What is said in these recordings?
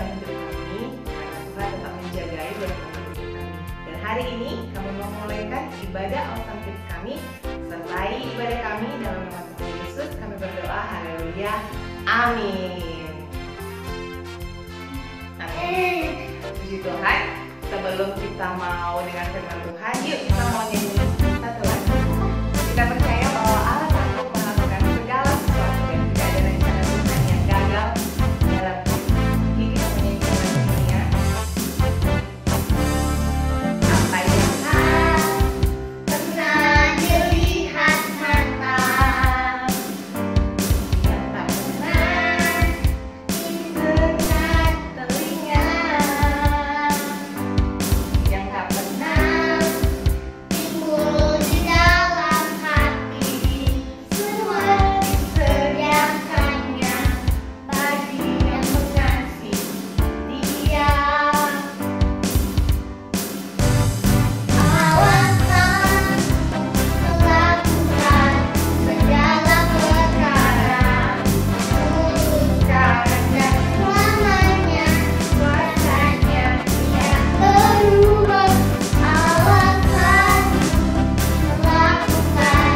dalam hidup kami, karena Tuhan tetap menjagai dan melindungi kami. Dan hari ini kami memulaikan ibadah Awesome Kids kami. Sertai ibadah kami dalam nama Tuhan Yesus, kami berdoa, haleluya, amin. Amin. Puji Tuhan. Sebelum kita mau dengar firman Tuhan, yuk kita mau nyanyi satu lagu. Kita percaya bahwa Allah sanggup melakukan segala sesuatu dan tidak ada rencana Tuhan yang gagal dalam hidup. Kita menyanyikan lagu ini ya. Apa yang tak pernah dilihat mata, yang tak pernah didengar telinga, yang tak pernah timbul di dalam hati, semua disediakannya bagi yang mengasihi Dia. Allah sanggup melakukan segala perkara, sekarang dan selamanya, kuasanya tidak berubah. Allah sanggup melakukan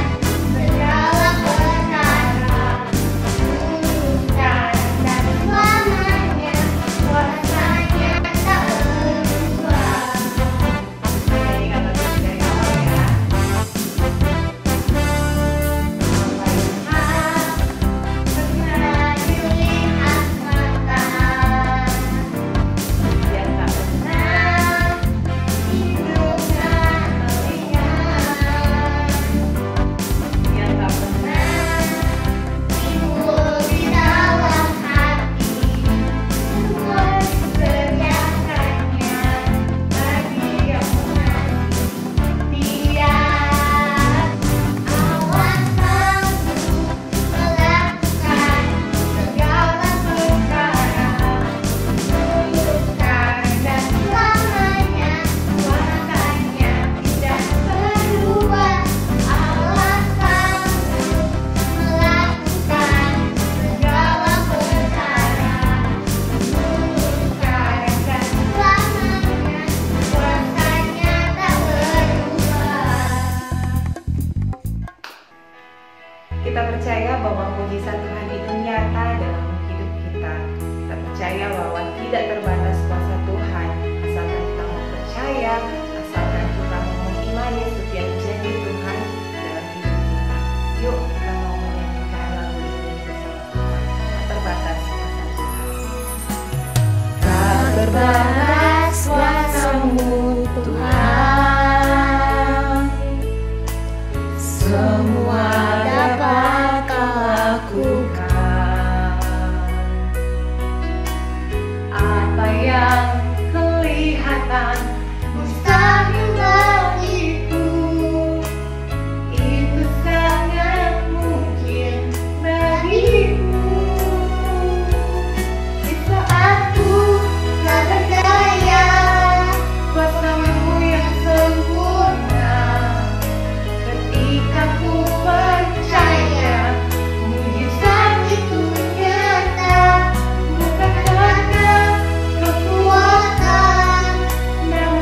segala perkara, sekarang dan selamanya, kuasanya tak berubah. Ini kata Tuhan dari awal ya. Pernah dilihat mata, yang tak pernah didengar telinga, yang tak pernah timbul di dalam hati, semua disediakannya bagi yang mengasihi Dia. Allah sanggup melakukan segala perkara, sekarang dan selamanya, kuasanya tidak berubah. Allah sanggup melakukan segala perkara, sekarang dan selamanya, kuasanya tak berubah. Kita percaya bahwa mujizat Tuhan itu nyata dalam hidup kita. Kita percaya bahwa tidak terbatas kuasa Tuhan, asalkan kita mau percaya, asalkan kita mau mengimani setiap janji Tuhan dalam hidup kita. Yuk kita mau menyanyikan lagu ini bersama-sama. Tak terbatas kuasa Tuhan. Tak terbatas kuasa-Mu Tuhan, semua dapat Kau lakukan. Apa yang kelihatan mustahil bagiku, itu sangat mungkin bagimu. Di saat ku tak berdaya, kuasa-Mu yang sempurna. Ketika ku percaya mujizat itu nyata, bukan karena kekuatan, namun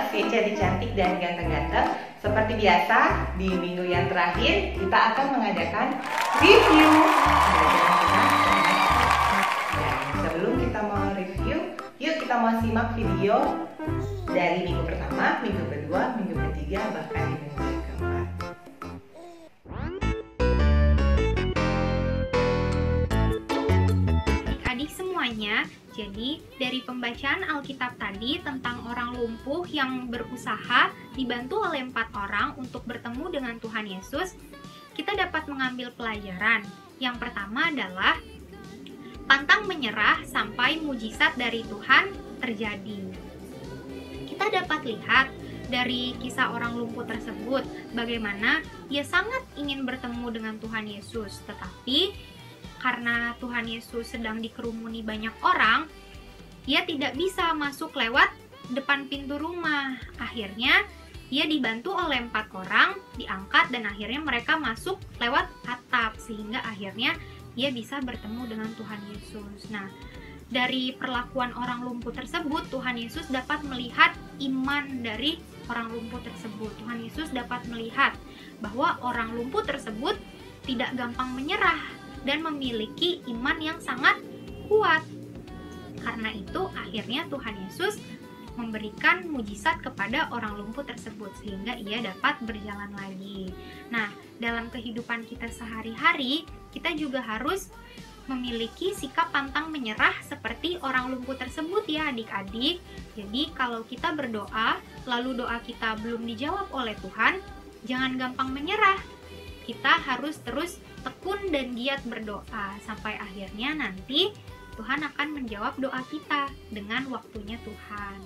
masih jadi cantik dan ganteng-ganteng. Seperti biasa, di minggu yang terakhir kita akan mengadakan review pembelajaran kita. Dan sebelum kita mau review, yuk kita mau simak video dari minggu pertama, minggu kedua, minggu ketiga, bahkan di minggu keempat. Adik semuanya, jadi dari pembacaan Alkitab tadi tentang orang lumpuh yang berusaha dibantu oleh 4 orang untuk bertemu dengan Tuhan Yesus, kita dapat mengambil pelajaran. Yang pertama adalah pantang menyerah sampai mujizat dari Tuhan terjadi. Kita dapat lihat dari kisah orang lumpuh tersebut bagaimana ia sangat ingin bertemu dengan Tuhan Yesus, tetapi karena Tuhan Yesus sedang dikerumuni banyak orang, ia tidak bisa masuk lewat depan pintu rumah. Akhirnya ia dibantu oleh 4 orang, diangkat, dan akhirnya mereka masuk lewat atap, sehingga akhirnya ia bisa bertemu dengan Tuhan Yesus. Nah, dari perlakuan orang lumpuh tersebut, Tuhan Yesus dapat melihat iman dari orang lumpuh tersebut. Tuhan Yesus dapat melihat bahwa orang lumpuh tersebut tidak gampang menyerah dan memiliki iman yang sangat kuat. Karena itu akhirnya Tuhan Yesus memberikan mujizat kepada orang lumpuh tersebut sehingga ia dapat berjalan lagi. Nah, dalam kehidupan kita sehari-hari, kita juga harus memiliki sikap pantang menyerah seperti orang lumpuh tersebut ya adik-adik. Jadi kalau kita berdoa, lalu doa kita belum dijawab oleh Tuhan, jangan gampang menyerah. Kita harus terus tekun dan giat berdoa sampai akhirnya nanti Tuhan akan menjawab doa kita dengan waktunya Tuhan.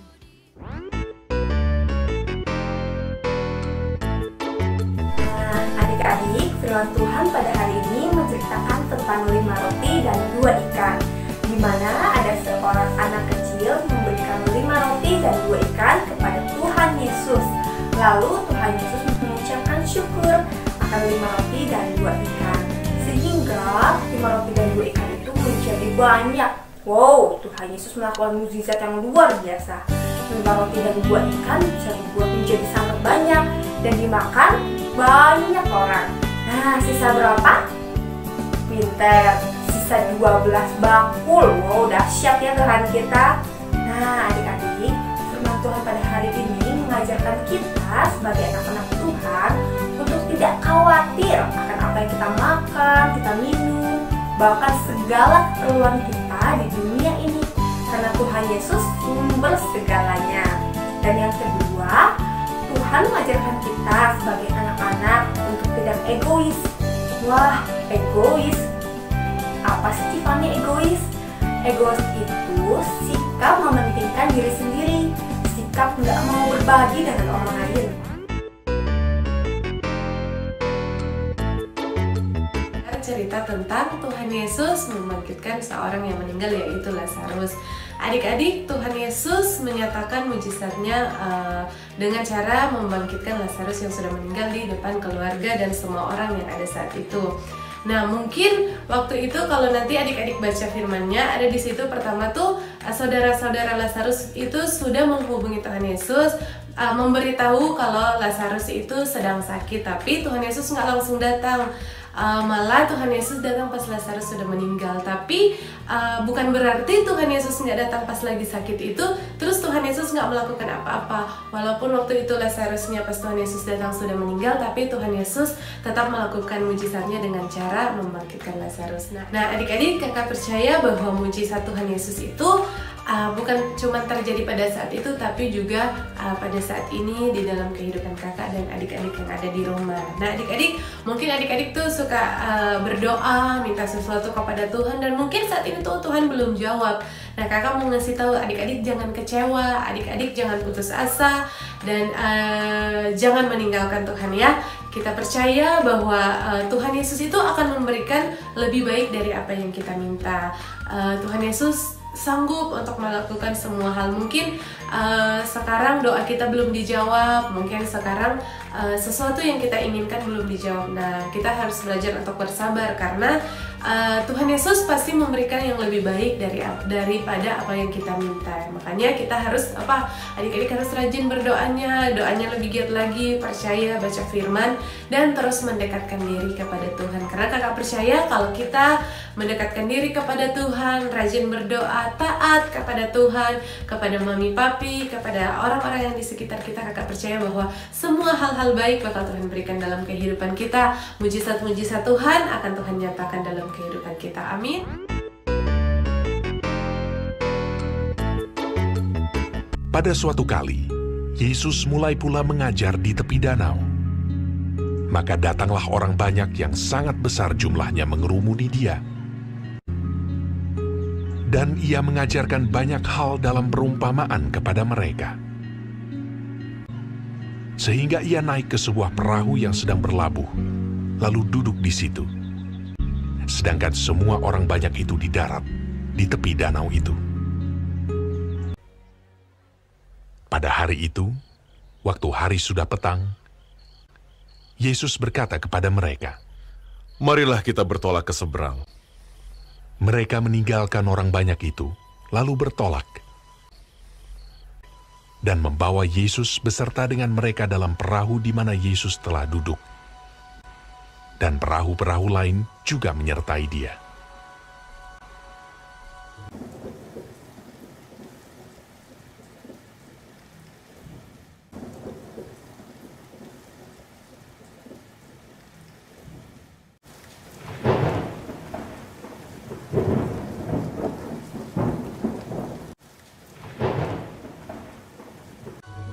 Nah, adik-adik, firman Tuhan pada hari ini menceritakan tentang 5 roti dan 2 ikan, di mana ada seorang anak kecil memberikan 5 roti dan 2 ikan kepada Tuhan Yesus. Lalu Tuhan Yesus mengucapkan syukur akan 5 roti dan 2 ikan, sehingga 5 roti dan 2 ikan itu menjadi banyak. Wow, Tuhan Yesus melakukan mukjizat yang luar biasa. 5 roti dan 2 ikan bisa dibuat menjadi sangat banyak dan dimakan banyak orang. Nah, sisa berapa? Pinter, sisa 12 bakul. Wow, dahsyat ya Tuhan kita. Nah, adik-adik, firman Tuhan pada hari ini mengajarkan kita sebagai anak-anak Tuhan untuk tidak khawatir akan apa yang kita makan, kita minum, bahkan segala keperluan kita di dunia ini, karena Tuhan Yesus sumber segalanya. Dan yang kedua, Tuhan mengajarkan kita sebagai anak-anak untuk tidak egois. Wah, egois? Apa sih sifatnya egois? Egois itu sikap mementingkan diri sendiri, sikap nggak mau berbagi dengan orang lain. Cerita tentang Tuhan Yesus membangkitkan seorang yang meninggal, yaitu Lazarus. Adik-adik, Tuhan Yesus menyatakan mujizatnya dengan cara membangkitkan Lazarus yang sudah meninggal di depan keluarga dan semua orang yang ada saat itu. Nah, mungkin waktu itu kalau nanti adik-adik baca firman-Nya, ada di situ pertama tuh saudara-saudara Lazarus itu sudah menghubungi Tuhan Yesus, memberitahu kalau Lazarus itu sedang sakit, tapi Tuhan Yesus nggak langsung datang. Malah Tuhan Yesus datang pas Lazarus sudah meninggal. Tapi bukan berarti Tuhan Yesus nggak datang pas lagi sakit itu terus Tuhan Yesus nggak melakukan apa-apa. Walaupun waktu itu Lazarusnya pas Tuhan Yesus datang sudah meninggal, tapi Tuhan Yesus tetap melakukan mujizatnya dengan cara membangkitkan Lazarus. Nah, adik-adik, kakak percaya bahwa mujizat Tuhan Yesus itu bukan cuma terjadi pada saat itu, tapi juga pada saat ini di dalam kehidupan kakak dan adik-adik yang ada di rumah. Nah, adik-adik, mungkin adik-adik tuh suka berdoa, minta sesuatu kepada Tuhan, dan mungkin saat ini tuh Tuhan belum jawab. Nah, kakak mau ngasih tahu adik-adik jangan kecewa, adik-adik jangan putus asa, dan jangan meninggalkan Tuhan ya. Kita percaya bahwa Tuhan Yesus itu akan memberikan lebih baik dari apa yang kita minta. Tuhan Yesus sanggup untuk melakukan semua hal. Mungkin sekarang doa kita belum dijawab, mungkin sekarang sesuatu yang kita inginkan belum dijawab. Nah, kita harus belajar untuk bersabar karena Tuhan Yesus pasti memberikan yang lebih baik daripada apa yang kita minta. Makanya kita harus adik-adik harus rajin berdoanya, doanya lebih giat lagi, percaya, baca firman, dan terus mendekatkan diri kepada Tuhan. Karena kakak percaya kalau kita mendekatkan diri kepada Tuhan, rajin berdoa, taat kepada Tuhan, kepada mami papi, kepada orang-orang yang di sekitar kita, kakak percaya bahwa semua hal-hal baik bakal Tuhan berikan dalam kehidupan kita. Mujizat-mujizat Tuhan akan Tuhan nyatakan dalam kehidupan kita. Amin. Pada suatu kali, Yesus mulai pula mengajar di tepi danau. Maka datanglah orang banyak yang sangat besar jumlahnya mengerumuni dia. Dan ia mengajarkan banyak hal dalam perumpamaan kepada mereka. Sehingga ia naik ke sebuah perahu yang sedang berlabuh, lalu duduk di situ. Sedangkan semua orang banyak itu di darat, di tepi danau itu. Pada hari itu, waktu hari sudah petang, Yesus berkata kepada mereka, "Marilah kita bertolak ke seberang." Mereka meninggalkan orang banyak itu, lalu bertolak. Dan membawa Yesus beserta dengan mereka dalam perahu di mana Yesus telah duduk. Dan perahu-perahu lain juga menyertai dia.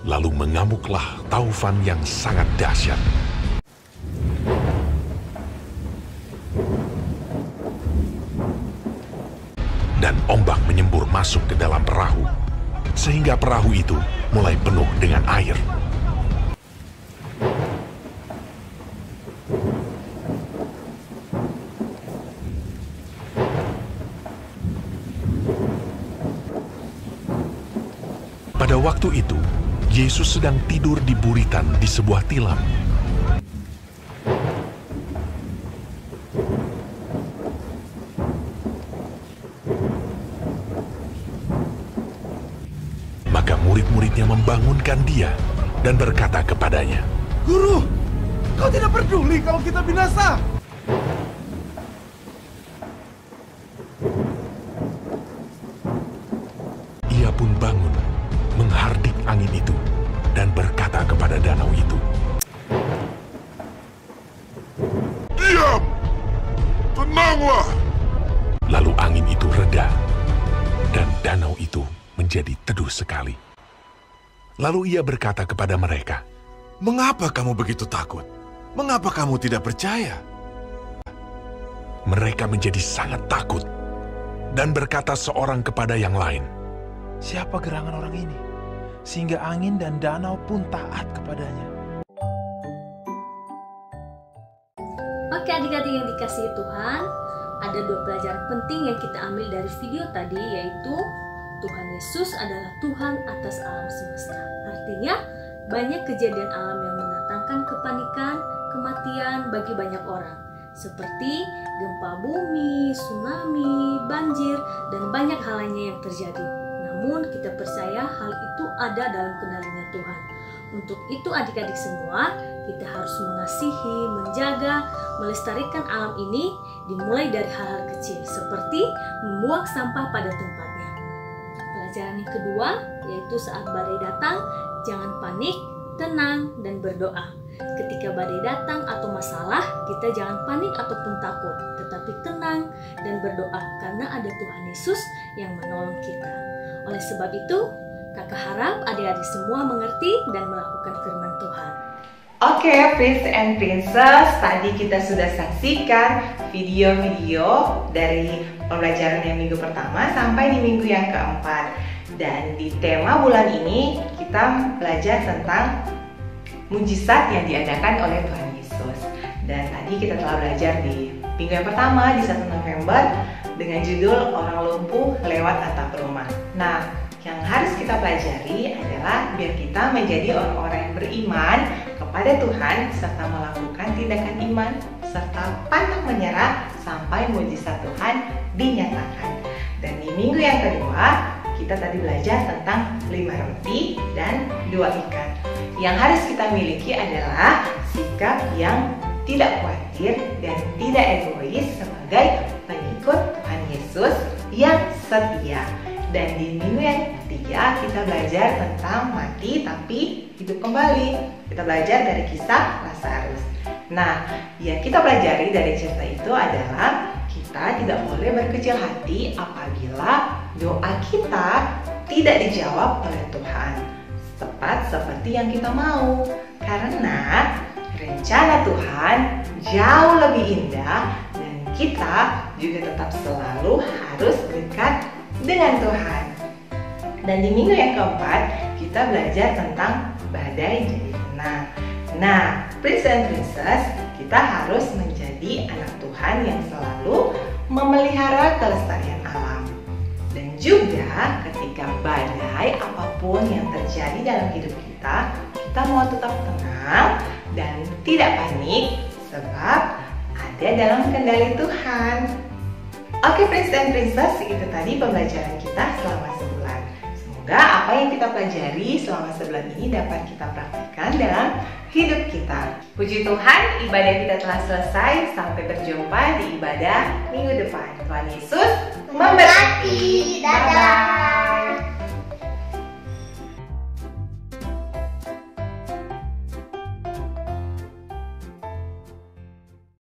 Lalu mengamuklah taufan yang sangat dahsyat. Dan ombak menyembur masuk ke dalam perahu, sehingga perahu itu mulai penuh dengan air. Pada waktu itu, Yesus sedang tidur di buritan di sebuah tilam. Maka murid-muridnya membangunkan dia dan berkata kepadanya, "Guru, kau tidak peduli kalau kita binasa?" Ia pun bangun, menghardik angin itu, dan berkata kepada danau itu, "Diam! Tenanglah!" Lalu angin itu reda, dan danau itu menjadi teduh sekali. Lalu ia berkata kepada mereka, "Mengapa kamu begitu takut? Mengapa kamu tidak percaya?" Mereka menjadi sangat takut, dan berkata seorang kepada yang lain, "Siapa gerangan orang ini, sehingga angin dan danau pun taat kepadanya?" Oke adik-adik yang dikasihi Tuhan, ada 2 pelajaran penting yang kita ambil dari video tadi, yaitu Tuhan Yesus adalah Tuhan atas alam semesta. Artinya, banyak kejadian alam yang mendatangkan kepanikan, kematian bagi banyak orang, seperti gempa bumi, tsunami, banjir, dan banyak hal lainnya yang terjadi. Namun, kita percaya hal itu ada dalam kendalinya Tuhan. Untuk itu adik-adik semua, kita harus mengasihi, menjaga, melestarikan alam ini, dimulai dari hal-hal kecil, seperti membuang sampah pada tempatnya. Pelajaran yang kedua, yaitu saat badai datang, jangan panik, tenang, dan berdoa. Ketika badai datang atau masalah, kita jangan panik ataupun takut, tetapi tenang dan berdoa, karena ada Tuhan Yesus yang menolong kita. Oleh sebab itu, kakak harap adik-adik semua mengerti dan melakukan firman Tuhan. Oke, Prince and Princess, tadi kita sudah saksikan video-video dari pembelajaran yang minggu pertama sampai di minggu yang keempat. Dan di tema bulan ini kita belajar tentang mujizat yang diadakan oleh Tuhan Yesus. Dan tadi kita telah belajar di minggu yang pertama di 1 November dengan judul Orang Lumpuh Lewat Atap Rumah. Nah, yang harus kita pelajari adalah biar kita menjadi orang-orang yang beriman kepada Tuhan serta melakukan tindakan iman serta pantang menyerah sampai mujizat Tuhan dinyatakan. Dan di minggu yang kedua, kita tadi belajar tentang 5 roti dan 2 ikan. Yang harus kita miliki adalah sikap yang tidak khawatir dan tidak egois sebagai pengikut Tuhan Yesus yang setia. Dan di minggu yang ketiga kita belajar tentang mati tapi hidup kembali. Kita belajar dari kisah Lazarus. Nah, yang kita pelajari dari cerita itu adalah kita tidak boleh berkecil hati apabila doa kita tidak dijawab oleh Tuhan tepat seperti yang kita mau. Karena rencana Tuhan jauh lebih indah dan kita juga tetap selalu harus dekat dengan Tuhan. Dan di minggu yang keempat kita belajar tentang badai jadi tenang. Nah, Prince and Princess, kita harus menjadi anak Tuhan yang selalu memelihara kelestarian alam. Dan juga ketika badai apapun yang terjadi dalam hidup kita, kita mau tetap tenang dan tidak panik sebab ada dalam kendali Tuhan. Oke, Prince and Princess, itu tadi pembelajaran kita selama sebulan. Semoga apa yang kita pelajari selama sebulan ini dapat kita praktikkan dalam hidup kita. Puji Tuhan, ibadah kita telah selesai. Sampai berjumpa di ibadah minggu depan. Tuhan Yesus memberkati. Dadah.